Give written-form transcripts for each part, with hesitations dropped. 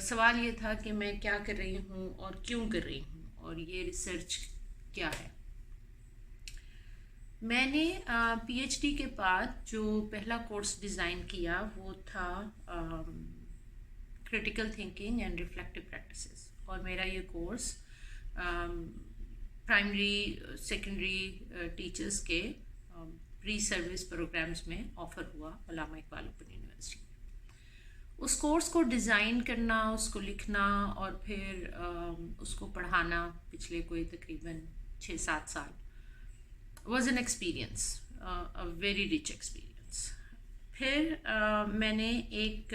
सवाल ये था कि मैं क्या कर रही हूँ और क्यों कर रही हूँ और ये रिसर्च क्या है। मैंने पीएचडी के बाद जो पहला कोर्स डिज़ाइन किया वो था critical thinking and reflective practices, और मेरा ये कोर्स प्राइमरी सेकेंडरी टीचर्स के प्री सर्विस प्रोग्राम्स में ऑफर हुआ अल्लामा इकबाल ओपन यूनिवर्सिटी में। उस कोर्स को डिज़ाइन करना, उसको लिखना और फिर उसको पढ़ाना पिछले कोई तकरीबन 6-7 साल was an experience, a very rich experience. फिर मैंने एक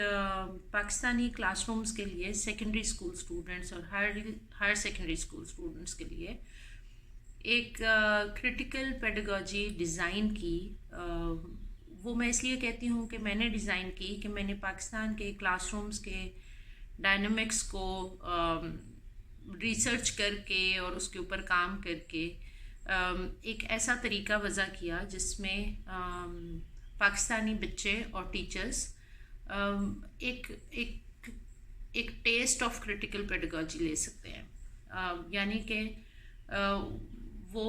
पाकिस्तानी क्लासरूम्स के लिए सेकेंडरी स्कूल स्टूडेंट्स और हायर सेकेंडरी स्कूल स्टूडेंट्स के लिए एक क्रिटिकल पेडागॉजी डिज़ाइन की। वो मैं इसलिए कहती हूँ कि मैंने डिज़ाइन की कि मैंने पाकिस्तान के क्लासरूम्स के डायनामिक्स को रिसर्च करके और उसके ऊपर काम करके एक ऐसा तरीका वज़ा किया जिसमें पाकिस्तानी बच्चे और टीचर्स एक एक एक टेस्ट ऑफ क्रिटिकल पेडागॉजी ले सकते हैं। यानी कि वो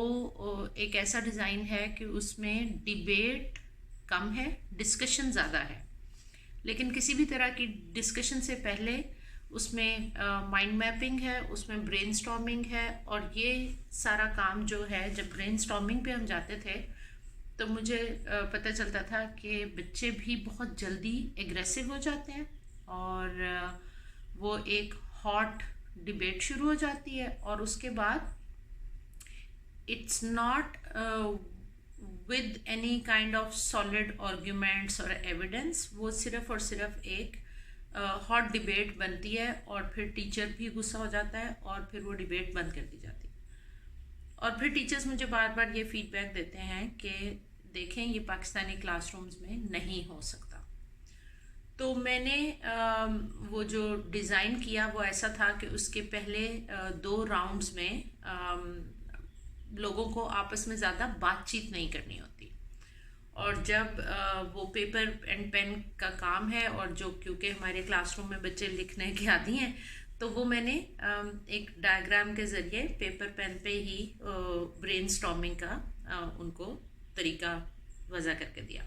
एक ऐसा डिज़ाइन है कि उसमें डिबेट कम है, डिस्कशन ज़्यादा है, लेकिन किसी भी तरह की डिस्कशन से पहले उसमें माइंड मैपिंग है, उसमें ब्रेनस्टॉर्मिंग है। और ये सारा काम जो है, जब ब्रेनस्टॉर्मिंग पे हम जाते थे तो मुझे पता चलता था कि बच्चे भी बहुत जल्दी एग्रेसिव हो जाते हैं और वो एक हॉट डिबेट शुरू हो जाती है और उसके बाद it's not with any kind of solid arguments और एविडेंस, वो सिर्फ और सिर्फ एक हॉट डिबेट बनती है और फिर टीचर भी गुस्सा हो जाता है और फिर वो डिबेट बंद कर दी जाती है। और फिर टीचर्स मुझे बार बार ये फीडबैक देते हैं कि देखें, ये पाकिस्तानी क्लासरूम्स में नहीं हो सकता। तो मैंने वो जो डिज़ाइन किया वो ऐसा था कि उसके पहले 2 राउंड्स में लोगों को आपस में ज़्यादा बातचीत नहीं करनी होती, और जब वो पेपर एंड पेन का काम है और जो क्योंकि हमारे क्लासरूम में बच्चे लिखने के आदी हैं, तो वो मैंने एक डायग्राम के ज़रिए पेपर पेन पे ही ब्रेनस्टॉर्मिंग का उनको तरीका वज़ा करके दिया।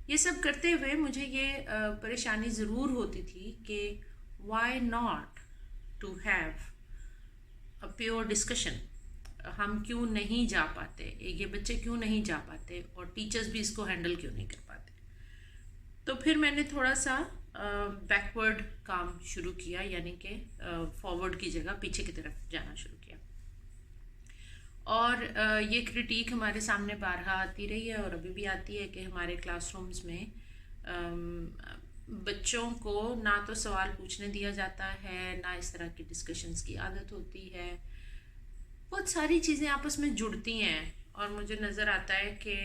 ये सब करते हुए मुझे ये परेशानी ज़रूर होती थी कि why not to have a pure discussion. हम क्यों नहीं जा पाते, ये बच्चे क्यों नहीं जा पाते और टीचर्स भी इसको हैंडल क्यों नहीं कर पाते। तो फिर मैंने थोड़ा सा बैकवर्ड काम शुरू किया, यानी कि फॉरवर्ड की जगह पीछे की तरफ जाना शुरू किया। और ये क्रिटिक हमारे सामने बारहा आती रही है और अभी भी आती है कि हमारे क्लासरूम्स में बच्चों को ना तो सवाल पूछने दिया जाता है, ना इस तरह की डिस्कशंस की आदत होती है। बहुत सारी चीज़ें आपस में जुड़ती हैं और मुझे नज़र आता है कि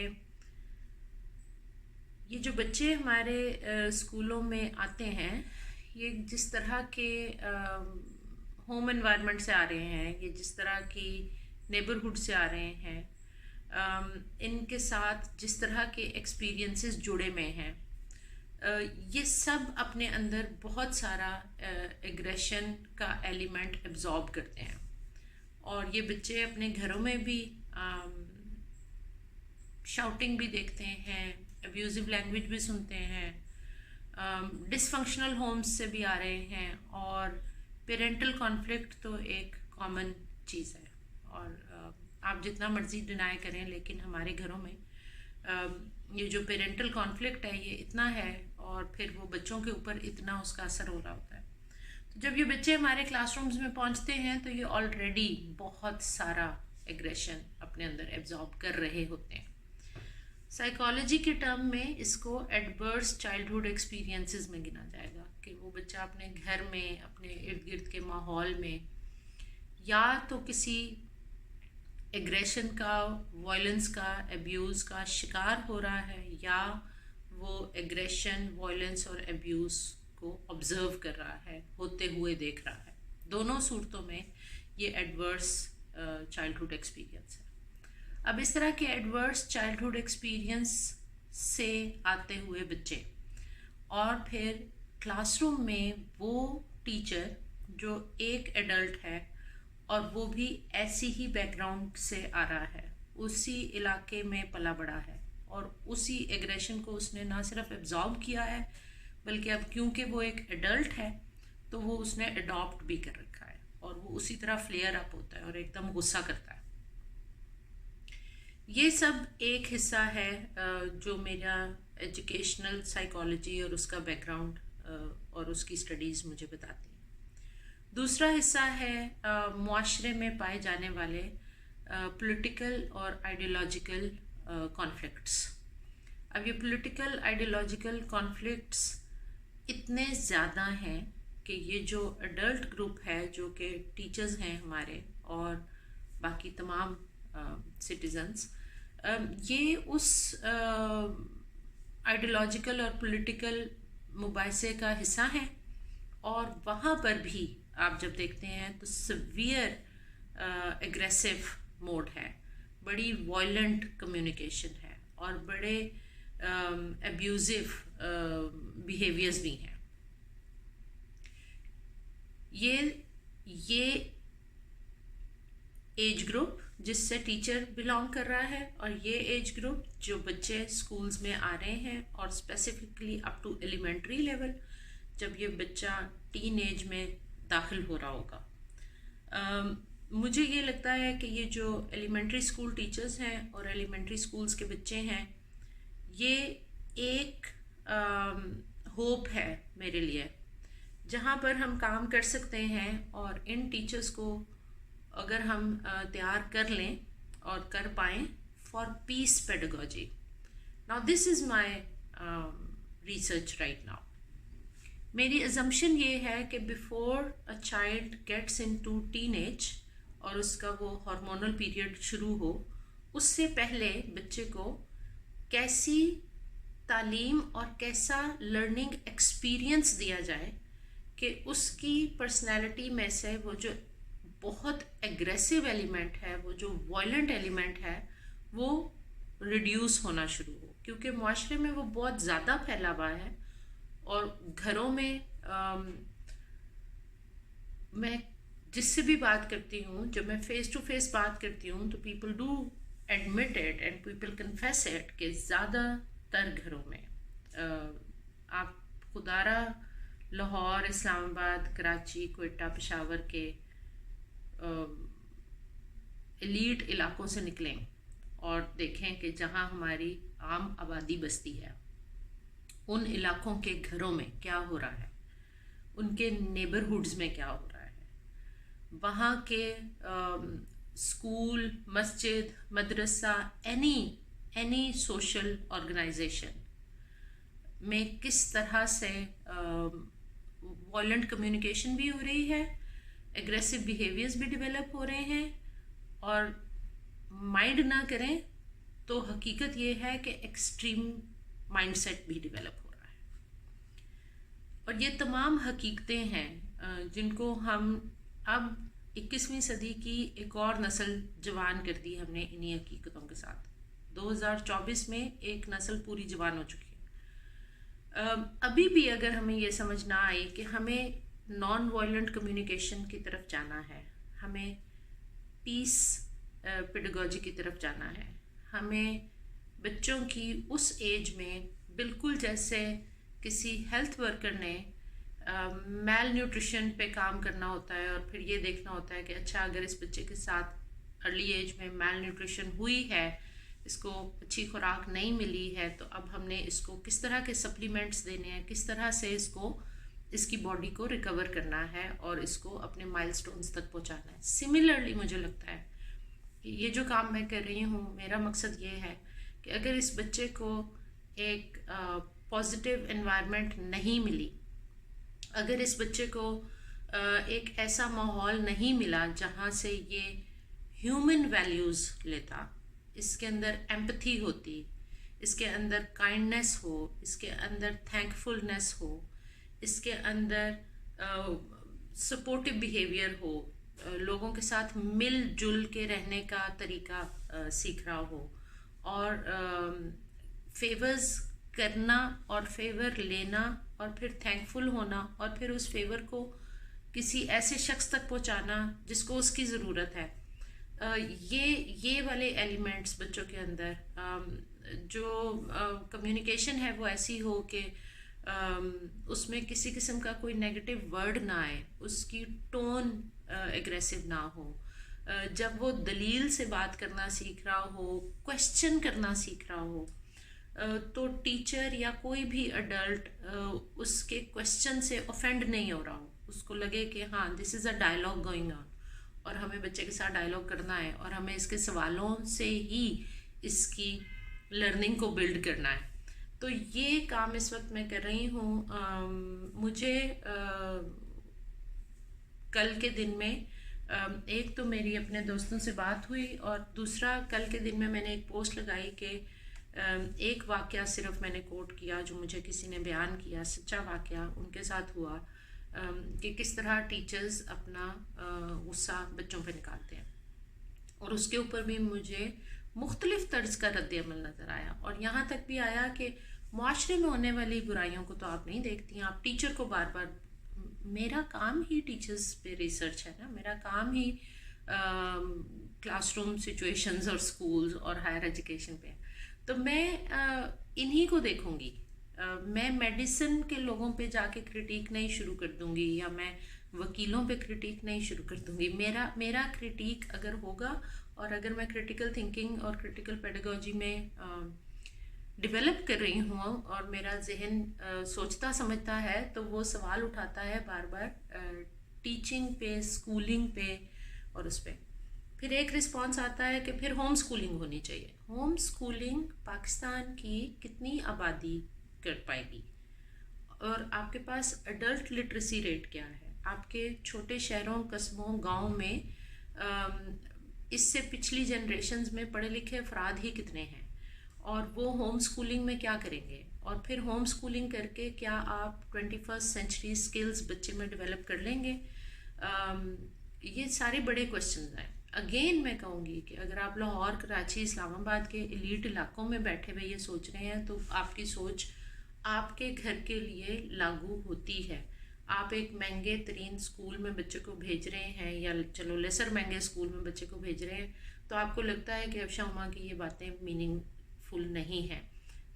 ये जो बच्चे हमारे स्कूलों में आते हैं, ये जिस तरह के होम एनवायरनमेंट से आ रहे हैं, ये जिस तरह की नेबरहुड से आ रहे हैं, इनके साथ जिस तरह के एक्सपीरियंसेस जुड़े में हैं, ये सब अपने अंदर बहुत सारा एग्रेशन का एलिमेंट एब्जॉर्ब करते हैं। और ये बच्चे अपने घरों में भी शाउटिंग भी देखते हैं, अब्यूजिव लैंग्वेज भी सुनते हैं, डिसफंक्शनल होम्स से भी आ रहे हैं, और पेरेंटल कॉन्फ्लिक्ट तो एक कॉमन चीज़ है। और आप जितना मर्जी डिनाई करें, लेकिन हमारे घरों में ये जो पेरेंटल कॉन्फ्लिक्ट है ये इतना है और फिर वो बच्चों के ऊपर इतना उसका असर हो रहा होता है। तो जब ये बच्चे हमारे क्लासरूम्स में पहुंचते हैं तो ये ऑलरेडी बहुत सारा एग्रेशन अपने अंदर एब्जॉर्ब कर रहे होते हैं। साइकोलॉजी के टर्म में इसको एडवर्स चाइल्डहुड एक्सपीरियंसेस में गिना जाएगा कि वो बच्चा अपने घर में, अपने इर्द गिर्द के माहौल में या तो किसी एग्रेशन का, वायलेंस का, एब्यूज़ का शिकार हो रहा है, या वो एग्रेशन, वायलेंस और एब्यूज़ को ऑब्जर्व कर रहा है, होते हुए देख रहा है। दोनों सूरतों में ये एडवर्स चाइल्डहुड एक्सपीरियंस है। अब इस तरह के एडवर्स चाइल्डहुड एक्सपीरियंस से आते हुए बच्चे और फिर क्लासरूम में वो टीचर जो एक एडल्ट है और वो भी ऐसी ही बैकग्राउंड से आ रहा है, उसी इलाके में पला बड़ा है और उसी एग्रेशन को उसने ना सिर्फ एब्जॉर्ब किया है बल्कि अब क्योंकि वो एक एडल्ट है तो वो उसने अडॉप्ट भी कर रखा है और वो उसी तरह फ्लेयर अप होता है और एकदम गुस्सा करता है। ये सब एक हिस्सा है जो मेरा एजुकेशनल साइकोलॉजी और उसका बैकग्राउंड और उसकी स्टडीज़ मुझे बताती हैं। दूसरा हिस्सा है मुआशरे में पाए जाने वाले पॉलिटिकल और आइडियोलॉजिकल कॉन्फ्लिक्ट्स। अब ये पॉलिटिकल आइडियोलॉजिकल कॉन्फ्लिक्ट्स इतने ज़्यादा हैं कि ये जो अडल्ट ग्रुप है जो कि टीचर्स हैं हमारे और बाकी तमाम सिटीजन्स, ये उस आइडियोलॉजिकल और पॉलिटिकल मुबाहिसे का हिस्सा है और वहाँ पर भी आप जब देखते हैं तो सिवियर एग्रेसिव मोड है, बड़ी वॉयलेंट कम्युनिकेशन है और बड़े एब्यूजिव बिहेवियर्स भी हैं। ये एज ग्रुप जिससे टीचर बिलोंग कर रहा है और ये एज ग्रुप जो बच्चे स्कूल्स में आ रहे हैं और specifically up to elementary level, जब ये बच्चा टीन एज में दाखिल हो रहा होगा। मुझे ये लगता है कि ये जो एलिमेंट्री स्कूल टीचर्स हैं और एलिमेंट्री स्कूल्स के बच्चे हैं, ये एक होप है मेरे लिए जहाँ पर हम काम कर सकते हैं और इन टीचर्स को अगर हम तैयार कर लें और कर पाएँ for peace pedagogy. Now this is my research right now. मेरी अजम्पशन ये है कि before a child gets into teenage और उसका वो हार्मोनल पीरियड शुरू हो, उससे पहले बच्चे को कैसी तालीम और कैसा लर्निंग एक्सपीरियंस दिया जाए कि उसकी पर्सनैलिटी में से वो जो बहुत एग्रेसिव एलिमेंट है, वो जो वायलेंट एलिमेंट है, वो रिड्यूस होना शुरू हो, क्योंकि मुआशरे में वो बहुत ज़्यादा फैला हुआ है। और घरों में मैं जिससे भी बात करती हूँ, जब मैं फेस टू फेस बात करती हूँ तो people do admit it and people confess it कि ज़्यादातर घरों में आप खुदारा लाहौर, इस्लामाबाद, कराची, कोयटा, पेशावर के एलीट इलाकों से निकलें और देखें कि जहाँ हमारी आम आबादी बसती है, उन इलाकों के घरों में क्या हो रहा है, उनके नेबरहुड्स में क्या हो रहा है, वहाँ के स्कूल, मस्जिद, मदरसा, एनी सोशल ऑर्गेनाइजेशन में किस तरह से वॉयलेंट कम्युनिकेशन भी हो रही है, एग्रेसिव बिहेवियर्स भी डेवलप हो रहे हैं। और माइंड ना करें तो हकीकत ये है कि एक्सट्रीम माइंडसेट भी डेवलप हो रहा है। और ये तमाम हकीकतें हैं जिनको हम अब 21वीं सदी की एक और नस्ल जवान कर दी हमने इन्हीं हकीकतों के साथ। 2024 में एक नस्ल पूरी जवान हो चुकी है। अभी भी अगर हमें ये समझ ना आए कि हमें नॉन वायलेंट कम्युनिकेशन की तरफ जाना है, हमें पीस पेडागोजी की तरफ जाना है, हमें बच्चों की उस एज में बिल्कुल जैसे किसी हेल्थ वर्कर ने मैल न्यूट्रिशन पे काम करना होता है और फिर ये देखना होता है कि अच्छा अगर इस बच्चे के साथ अर्ली एज में मैल न्यूट्रिशन हुई है, इसको अच्छी खुराक नहीं मिली है, तो अब हमने इसको किस तरह के सप्लीमेंट्स देने हैं, किस तरह से इसको इसकी बॉडी को रिकवर करना है और इसको अपने माइलस्टोन्स तक पहुंचाना है। सिमिलरली मुझे लगता है कि ये जो काम मैं कर रही हूँ, मेरा मकसद ये है कि अगर इस बच्चे को एक पॉजिटिव एनवायरनमेंट नहीं मिली, अगर इस बच्चे को एक ऐसा माहौल नहीं मिला जहाँ से ये ह्यूमन वैल्यूज़ लेता, इसके अंदर एम्पथी होती, इसके अंदर काइंडनेस हो, इसके अंदर थैंकफुलनेस हो, इसके अंदर सपोर्टिव बिहेवियर हो, लोगों के साथ मिलजुल के रहने का तरीका सीख रहा हो और फेवर्स करना और फेवर लेना और फिर थैंकफुल होना और फिर उस फेवर को किसी ऐसे शख्स तक पहुंचाना जिसको उसकी ज़रूरत है। ये वाले एलिमेंट्स बच्चों के अंदर, जो कम्युनिकेशन है वो ऐसी हो कि उसमें किसी किस्म का कोई नेगेटिव वर्ड ना आए, उसकी टोन एग्रेसिव ना हो, जब वो दलील से बात करना सीख रहा हो, क्वेश्चन करना सीख रहा हो, तो टीचर या कोई भी अडल्ट उसके क्वेश्चन से ऑफेंड नहीं हो रहा हो, उसको लगे कि हाँ this is a dialogue going on और हमें बच्चे के साथ डायलॉग करना है और हमें इसके सवालों से ही इसकी लर्निंग को बिल्ड करना है। तो ये काम इस वक्त मैं कर रही हूँ। मुझे कल के दिन में एक तो मेरी अपने दोस्तों से बात हुई और दूसरा कल के दिन में मैंने एक पोस्ट लगाई कि एक वाक़या सिर्फ मैंने कोट किया जो मुझे किसी ने बयान किया, सच्चा वाक़या उनके साथ हुआ, कि किस तरह टीचर्स अपना गुस्सा बच्चों पे निकालते हैं। और उसके ऊपर भी मुझे मुख्तलिफ तर्ज का रद्द-ए-अमल नज़र आया और यहाँ तक भी आया कि मुआशरे में होने वाली बुराइयों को तो आप नहीं देखती हैं, आप टीचर को बार बार, मेरा काम ही टीचर्स पे रिसर्च है ना, मेरा काम ही क्लासरूम सिचुएशंस और स्कूल्स और हायर एजुकेशन पे, तो मैं इन्हीं को देखूंगी। मैं मेडिसिन के लोगों पे जाके क्रिटिक नहीं शुरू कर दूंगी या मैं वकीलों पे क्रिटिक नहीं शुरू कर दूंगी। मेरा क्रिटिक अगर होगा और अगर मैं क्रिटिकल थिंकिंग और क्रिटिकल पेडागोजी में डेवलप कर रही हूँ और मेरा जहन सोचता समझता है, तो वो सवाल उठाता है बार बार टीचिंग पे, स्कूलिंग पे और उस पर फिर एक रिस्पांस आता है कि फिर होम स्कूलिंग होनी चाहिए। होम स्कूलिंग पाकिस्तान की कितनी आबादी कर पाएगी और आपके पास अडल्ट लिटरेसी रेट क्या है? आपके छोटे शहरों, कस्बों, गाँव में इससे पिछली जनरेशन्स में पढ़े लिखे अफराद ही कितने हैं और वो होम स्कूलिंग में क्या करेंगे? और फिर होम स्कूलिंग करके क्या आप 21st सेंचुरी स्किल्स बच्चे में डेवलप कर लेंगे? ये सारे बड़े क्वेश्चंस हैं। अगेन मैं कहूँगी कि अगर आप लाहौर, कराची, इस्लामाबाद के एलीट इलाकों में बैठे हुए ये सोच रहे हैं तो आपकी सोच आपके घर के लिए लागू होती है। आप एक महंगे तरीन स्कूल में बच्चे को भेज रहे हैं या चलो लेसर महंगे स्कूल में बच्चे को भेज रहे हैं तो आपको लगता है कि अफशा हुमा की ये बातें मीनिंगफुल नहीं हैं,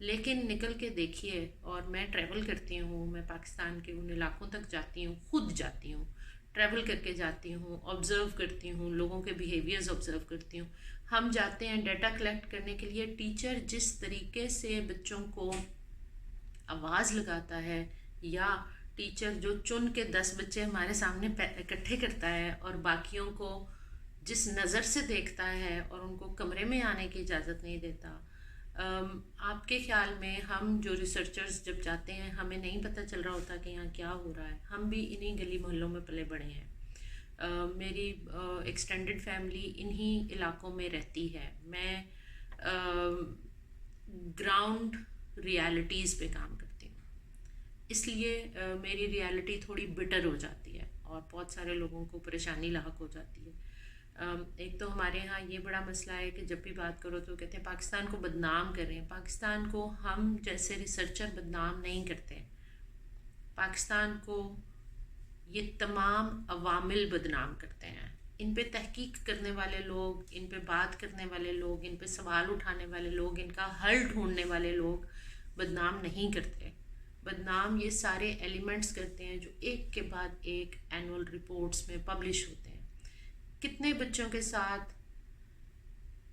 लेकिन निकल के देखिए। और मैं ट्रैवल करती हूँ, मैं पाकिस्तान के उन इलाकों तक जाती हूँ, खुद जाती हूँ, ट्रैवल करके जाती हूँ, ऑब्ज़र्व करती हूँ, लोगों के बिहेवियर्स ऑब्ज़र्व करती हूँ। हम जाते हैं डाटा कलेक्ट करने के लिए, टीचर जिस तरीके से बच्चों को आवाज़ लगाता है या टीचर जो चुन के 10 बच्चे हमारे सामने इकट्ठे करता है और बाकियों को जिस नज़र से देखता है और उनको कमरे में आने की इजाज़त नहीं देता, आपके ख्याल में हम जो रिसर्चर्स जब जाते हैं हमें नहीं पता चल रहा होता कि यहाँ क्या हो रहा है? हम भी इन्हीं गली मोहल्लों में पले बड़े हैं। मेरी एक्सटेंडेड फैमिली इन्हीं इलाकों में रहती है। मैं ग्राउंड रियलिटीज़ पे काम करती हूँ, इसलिए मेरी रियलिटी थोड़ी बिटर हो जाती है और बहुत सारे लोगों को परेशानी लाक हो जाती है। एक तो हमारे यहाँ ये बड़ा मसला है कि जब भी बात करो तो कहते हैं पाकिस्तान को बदनाम कर रहे हैं। पाकिस्तान को हम जैसे रिसर्चर बदनाम नहीं करते, पाकिस्तान को ये तमाम अवामिल बदनाम करते हैं। इन पे तहकीक करने वाले लोग, इन पे बात करने वाले लोग, इन पे सवाल उठाने वाले लोग, इनका हल ढूंढने वाले लोग बदनाम नहीं करते। बदनाम ये सारे एलिमेंट्स करते हैं जो एक के बाद एक एनुअल रिपोर्ट्स में पब्लिश होते हैं। कितने बच्चों के साथ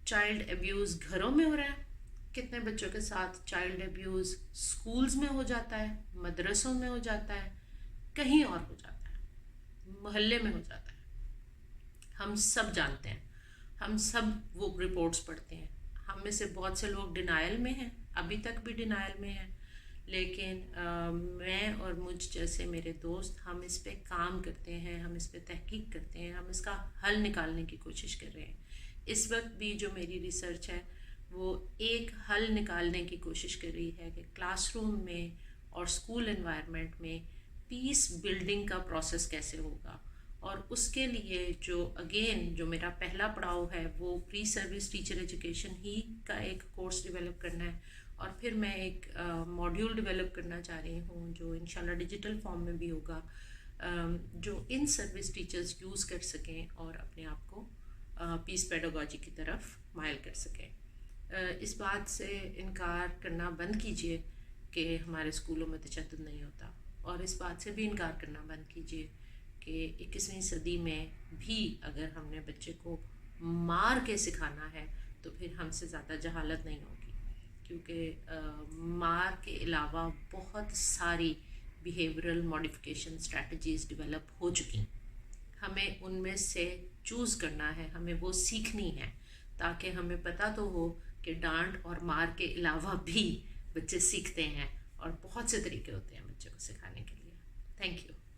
चाइल्ड अब्यूज़ घरों में हो रहा है, कितने बच्चों के साथ चाइल्ड अब्यूज़ स्कूल्स में हो जाता है, मदरसों में हो जाता है, कहीं और हो जाता है, मोहल्ले में हो जाता है। हम सब जानते हैं, हम सब वो रिपोर्ट्स पढ़ते हैं। हम में से बहुत से लोग डिनायल में हैं, अभी तक भी डिनायल में हैं, लेकिन मैं और मुझ जैसे मेरे दोस्त हम इस पे काम करते हैं, हम इस पे तहकीक करते हैं, हम इसका हल निकालने की कोशिश कर रहे हैं। इस वक्त भी जो मेरी रिसर्च है वो एक हल निकालने की कोशिश कर रही है कि क्लासरूम में और स्कूल एनवायरनमेंट में पीस बिल्डिंग का प्रोसेस कैसे होगा। और उसके लिए जो मेरा पहला पड़ाव है वो प्री सर्विस टीचर एजुकेशन ही का एक कोर्स डेवलप करना है और फिर मैं एक मॉड्यूल डेवलप करना चाह रही हूँ जो इंशाल्लाह डिजिटल फॉर्म में भी होगा, जो इन सर्विस टीचर्स यूज़ कर सकें और अपने आप को पीस पेडागोजी की तरफ माइल कर सकें। इस बात से इनकार करना बंद कीजिए कि हमारे स्कूलों में तशद्दुद नहीं होता, और इस बात से भी इनकार करना बंद कीजिए कि 21वीं सदी में भी अगर हमने बच्चे को मार के सिखाना है तो फिर हमसे ज़्यादा जहालत नहीं होगी, क्योंकि मार के अलावा बहुत सारी बिहेवियरल मॉडिफिकेशन स्ट्रैटेजीज़ डेवलप हो चुकी। हमें उनमें से चूज़ करना है, हमें वो सीखनी है, ताकि हमें पता तो हो कि डांट और मार के अलावा भी बच्चे सीखते हैं और बहुत से तरीके होते हैं बच्चे को सिखाने के लिए। Thank you.